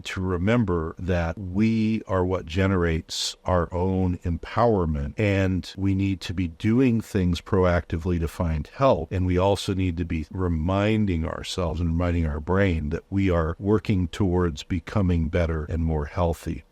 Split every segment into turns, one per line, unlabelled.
need to remember that we are what generates our own empowerment, and we need to be doing things proactively to find help. And we also need to be reminding ourselves and reminding our brain that we are working towards becoming better and more healthy.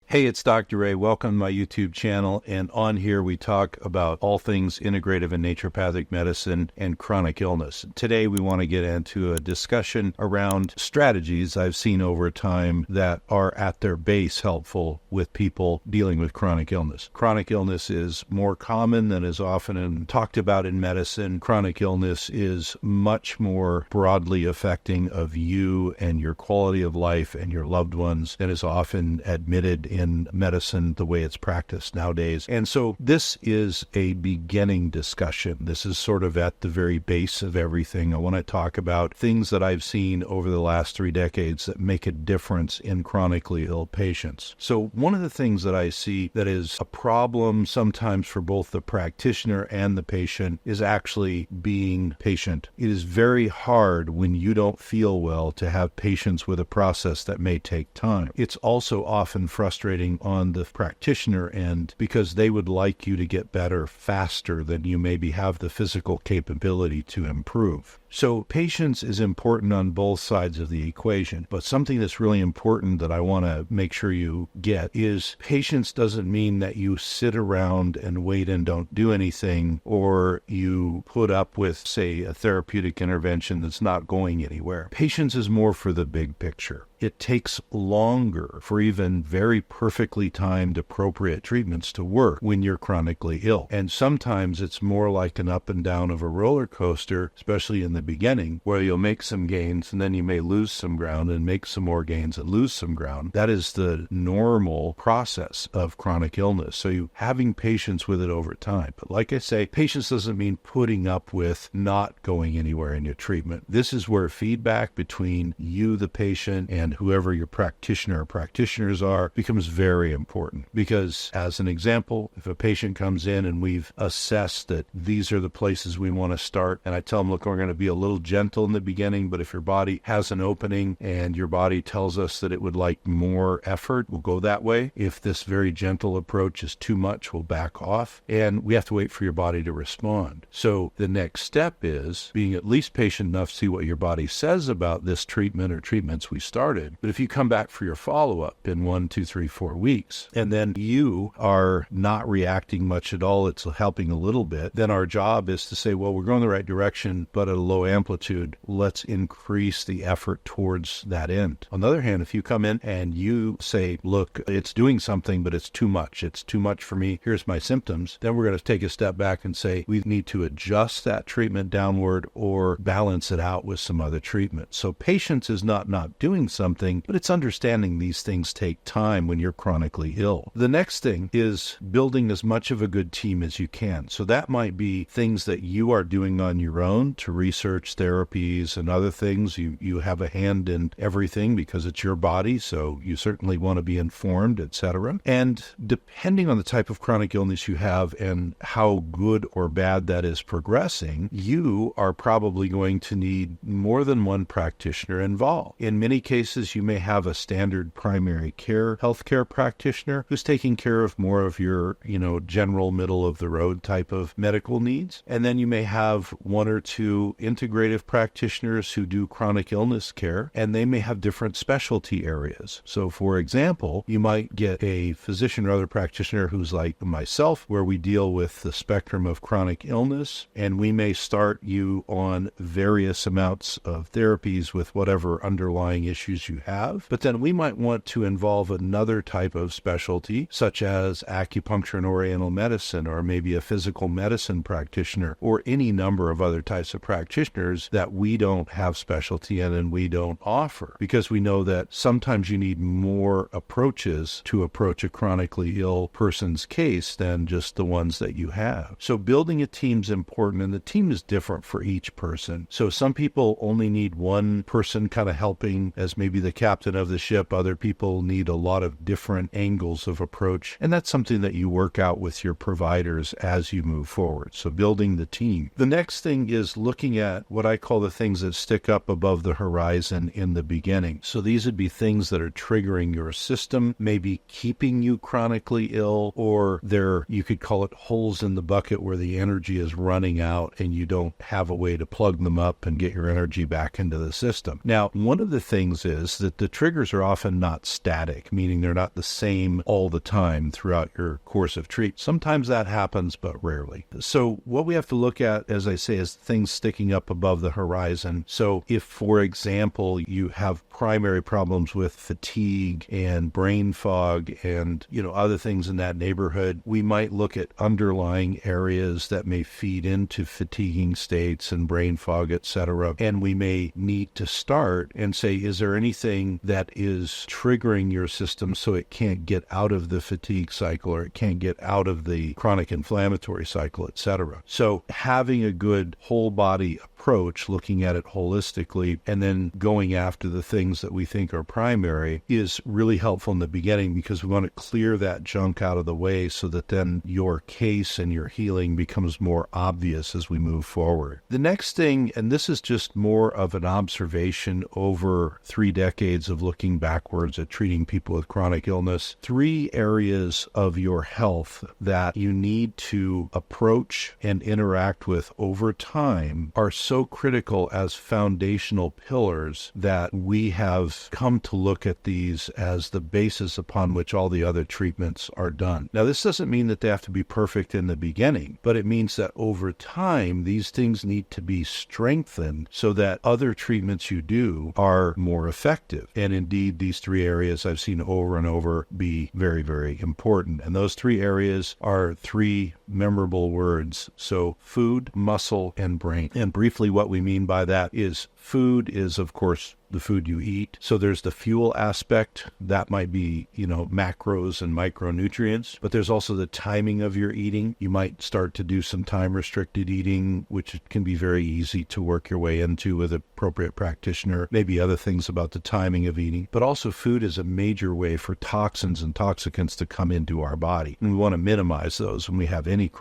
Hey, it's Dr. Ray. Welcome to my YouTube channel. And on here, we talk about all things integrative and naturopathic medicine and chronic illness. Today, we want to get into a discussion around strategies I've seen over time that are at their base helpful with people dealing with chronic illness. Chronic illness is more common than is often talked about in medicine. Chronic illness is much more broadly affecting of you and your quality of life and your loved ones than is often admitted in medicine the way it's practiced nowadays. And so this is a beginning discussion. This is sort of at the very base of everything. I want to talk about things that I've seen over the last 3 decades that make a difference in chronically ill patients. So one of the things that I see that is a problem sometimes for both the practitioner and the patient is actually being patient. It is very hard when you don't feel well to have patience with a process that may take time. It's also often frustrating on the practitioner end because they would like you to get better faster than you maybe have the physical capability to improve. So patience is important on both sides of the equation, but something that's really important that I want to make sure you get is patience doesn't mean that you sit around and wait and don't do anything, or you put up with, say, a therapeutic intervention that's not going anywhere. Patience is more for the big picture. It takes longer for even very perfectly timed appropriate treatments to work when you're chronically ill. And sometimes it's more like an up and down of a roller coaster, especially in the beginning, where you'll make some gains and then you may lose some ground and make some more gains and lose some ground. That is the normal process of chronic illness. So you having patience with it over time. But like I say, patience doesn't mean putting up with not going anywhere in your treatment. This is where feedback between you, the patient, and whoever your practitioner or practitioners are becomes very important. Because as an example, if a patient comes in and we've assessed that these are the places we want to start, and I tell them, look, we're going to be a little gentle in the beginning, but if your body has an opening and your body tells us that it would like more effort, we'll go that way. If this very gentle approach is too much, we'll back off. And we have to wait for your body to respond. So the next step is being at least patient enough to see what your body says about this treatment or treatments we started. But if you come back for your follow-up in 1, 2, 3, 4 weeks, and then you are not reacting much at all, it's helping a little bit, then our job is to say, well, we're going the right direction, but at a low amplitude, let's increase the effort towards that end. On the other hand, if you come in and you say, look, it's doing something, but it's too much. It's too much for me. Here's my symptoms. Then we're going to take a step back and say, we need to adjust that treatment downward or balance it out with some other treatment. So patience is not doing something, but it's understanding these things take time when you're chronically ill. The next thing is building as much of a good team as you can. So that might be things that you are doing on your own to research therapies and other things. You have a hand in everything because it's your body, so you certainly want to be informed, etc. And depending on the type of chronic illness you have and how good or bad that is progressing, you are probably going to need more than one practitioner involved. In many cases, you may have a standard primary care healthcare practitioner who's taking care of more of your, general middle of the road type of medical needs. And then you may have 1 or 2 integrative practitioners who do chronic illness care, and they may have different specialty areas. So for example, you might get a physician or other practitioner who's like myself, where we deal with the spectrum of chronic illness, and we may start you on various amounts of therapies with whatever underlying issues you have. But then we might want to involve another type of specialty, such as acupuncture and oriental medicine, or maybe a physical medicine practitioner, or any number of other types of practitioners that we don't have specialty in and we don't offer, because we know that sometimes you need more approaches to approach a chronically ill person's case than just the ones that you have. So building a team's important, and the team is different for each person. So some people only need one person kind of helping as maybe the captain of the ship. Other people need a lot of different angles of approach, and that's something that you work out with your providers as you move forward. So building the team. The next thing is looking at at what I call the things that stick up above the horizon in the beginning. So these would be things that are triggering your system, maybe keeping you chronically ill, or you could call it holes in the bucket where the energy is running out and you don't have a way to plug them up and get your energy back into the system. Now, one of the things is that the triggers are often not static, meaning they're not the same all the time throughout your course of treatment. Sometimes that happens, but rarely. So what we have to look at, as I say, is things sticking up above the horizon. So if, for example, you have primary problems with fatigue and brain fog and, other things in that neighborhood, we might look at underlying areas that may feed into fatiguing states and brain fog, etc. And we may need to start and say, is there anything that is triggering your system so it can't get out of the fatigue cycle or it can't get out of the chronic inflammatory cycle, etc. So having a good whole body approach, looking at it holistically, and then going after the things that we think are primary is really helpful in the beginning, because we want to clear that junk out of the way so that then your case and your healing becomes more obvious as we move forward. The next thing, and this is just more of an observation over 3 decades of looking backwards at treating people with chronic illness, 3 areas of your health that you need to approach and interact with over time are so critical as foundational pillars that we have come to look at these as the basis upon which all the other treatments are done. Now, this doesn't mean that they have to be perfect in the beginning, but it means that over time, these things need to be strengthened so that other treatments you do are more effective. And indeed, these 3 areas I've seen over and over be very, very important. And those 3 areas are 3 memorable words. So food, muscle, and brain. And briefly, what we mean by that is food is, of course, the food you eat. So there's the fuel aspect. That might be, macros and micronutrients. But there's also the timing of your eating. You might start to do some time-restricted eating, which can be very easy to work your way into with an appropriate practitioner. Maybe other things about the timing of eating. But also food is a major way for toxins and toxicants to come into our body. And we want to minimize those when we have any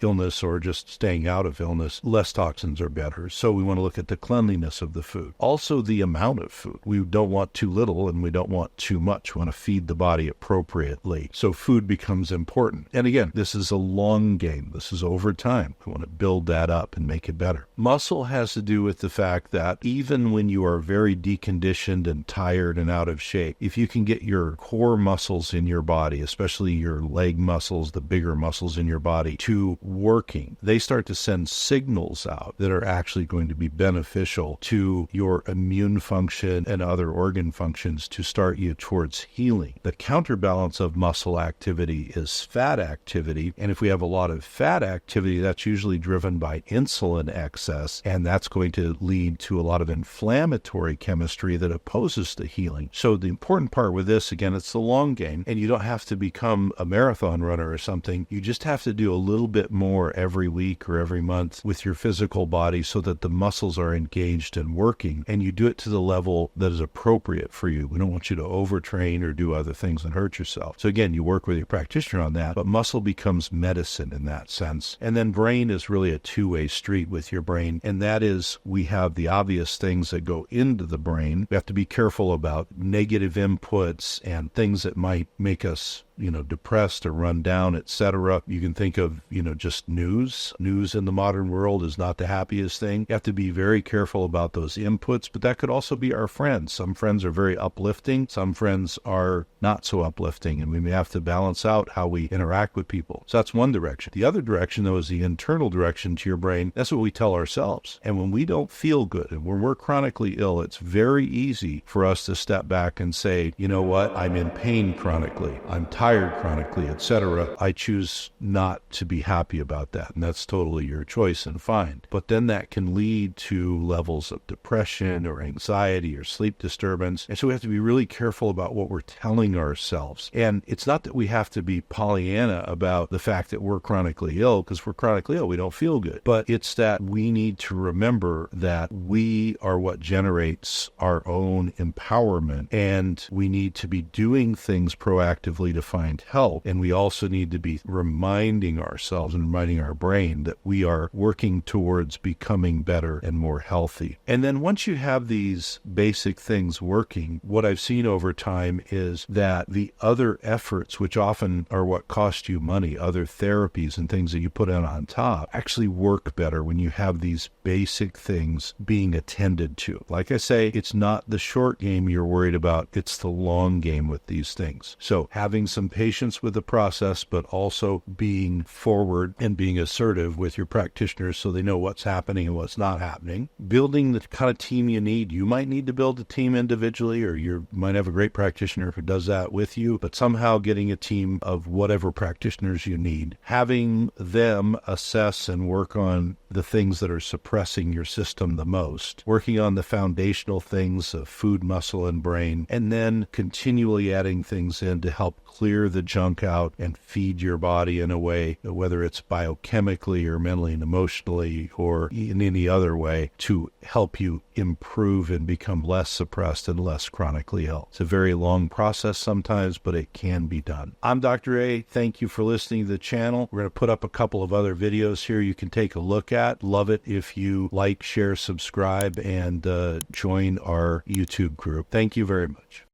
illness or just staying out of illness. Less toxins are better. So we want to look at the cleanliness of the food. Also, the amount of food. We don't want too little and we don't want too much. We want to feed the body appropriately. So food becomes important. And again, this is a long game. This is over time. We want to build that up and make it better. Muscle has to do with the fact that even when you are very deconditioned and tired and out of shape, if you can get your core muscles in your body, especially your leg muscles, the bigger muscles in your body, to working, they start to send signals out that are actually going to be beneficial to your immune function and other organ functions to start you towards healing. The counterbalance of muscle activity is fat activity. And if we have a lot of fat activity, that's usually driven by insulin excess. And that's going to lead to a lot of inflammatory chemistry that opposes the healing. So the important part with this, again, it's the long game. And you don't have to become a marathon runner or something. You just have to do a little bit more every week or every month with your physical body so that the muscles are engaged and working. And you do it to the level that is appropriate for you. We don't want you to overtrain or do other things and hurt yourself. So again, you work with your practitioner on that, but muscle becomes medicine in that sense. And then brain is really a two-way street with your brain. And that is, we have the obvious things that go into the brain. We have to be careful about negative inputs and things that might make us depressed or run down, etc. You can think of, just news. News in the modern world is not the happiest thing. You have to be very careful about those inputs, but that could also be our friends. Some friends are very uplifting. Some friends are not so uplifting, and we may have to balance out how we interact with people. So that's one direction. The other direction, though, is the internal direction to your brain. That's what we tell ourselves. And when we don't feel good, and when we're chronically ill, it's very easy for us to step back and say, you know what, I'm in pain chronically. I'm tired chronically, etc. I choose not to be happy about that, and that's totally your choice and fine. But then that can lead to levels of depression or anxiety or sleep disturbance, and so we have to be really careful about what we're telling ourselves. And it's not that we have to be Pollyanna about the fact that we're chronically ill, because we're chronically ill, we don't feel good. But it's that we need to remember that we are what generates our own empowerment, and we need to be doing things proactively to find find help. And we also need to be reminding ourselves and reminding our brain that we are working towards becoming better and more healthy. And then once you have these basic things working, what I've seen over time is that the other efforts, which often are what cost you money, other therapies and things that you put in on top, actually work better when you have these basic things being attended to. Like I say, it's not the short game you're worried about, it's the long game with these things. So having some patience with the process, but also being forward and being assertive with your practitioners so they know what's happening and what's not happening. Building the kind of team you need. You might need to build a team individually, or you might have a great practitioner who does that with you, but somehow getting a team of whatever practitioners you need. Having them assess and work on the things that are suppressing your system the most. Working on the foundational things of food, muscle, and brain, and then continually adding things in to help clear the junk out and feed your body in a way, whether it's biochemically or mentally and emotionally or in any other way, to help you improve and become less suppressed and less chronically ill. It's a very long process sometimes, but it can be done. I'm Dr. A. Thank you for listening to the channel. We're going to put up a couple of other videos here you can take a look at. Love it if you like, share, subscribe, and join our YouTube group. Thank you very much.